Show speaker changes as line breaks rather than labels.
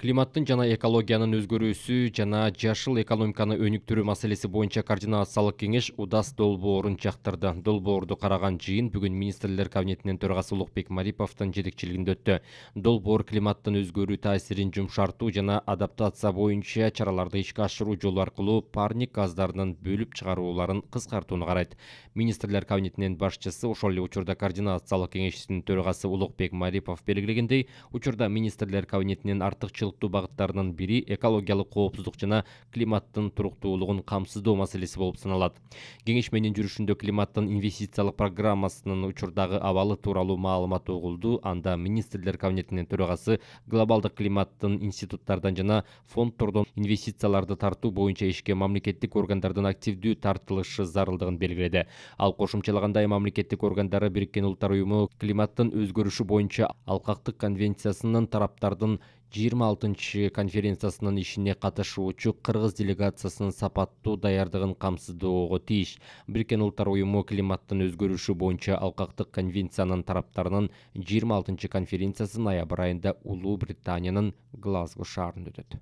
Климаттын жана экологиянын өзгөрүүсү жана жашыл экономиканы өнүктүрүү маселеси боюнча координациялык кеңеш УДАС долбоорун жактырды. Долбоорду караган жыйын бүгүн министрлер кабинетинин төрагасы Улукбек Мариповдун жетекчилигинде өттү. Долбоор климаттын өзгөрүү таасирин жумшартуу жана адаптация боюнча чараларды ишке ашыруу жолу аркылуу парник газдарынын бөлүп чыгарууларын кыскартууну карайт. Министрлер кабинетинин башчысы, ошол эле учурда координациялык кеңештин төрагасы Улукбек Марипов белгилегендей, учурда министрлер кабинетинин артыкчыл багыттарынын бири экологиялык коопсуздук жана климаттын туруктуулугун камсыздоо маселеси болуп саналат. Кеңешменин жүрүшүндө климаттын инвестициялык программасынын учурдагы абалы тууралуу маалымат угулду. Анда министрлер кабинетинин төрагасы глобалдык климаттын институттардан жана фонддордон инвестицияларды тартуу боюнча ишке мамлекеттик органдардын активдүү тартылышы зарылдыгын белгиледи. Ал кошумчалагандай, мамлекеттик органдары Бириккен Улуттар уюму климаттын өзгөрүшү боюнча алкактык конвенциясынын тараптардын 26 конференциясынын ишине катышуучу Кыргыз делегациясынын сапаттуу даярдыгын камсыздоого тийиш. Бириккен Улуттар уюму климаттын өзгөрүшү боюнча алкактык конвенциянын тараптарынын 26 конференциясы ноябрь айында Улуу Британиянын Глазго шаарында өтөт.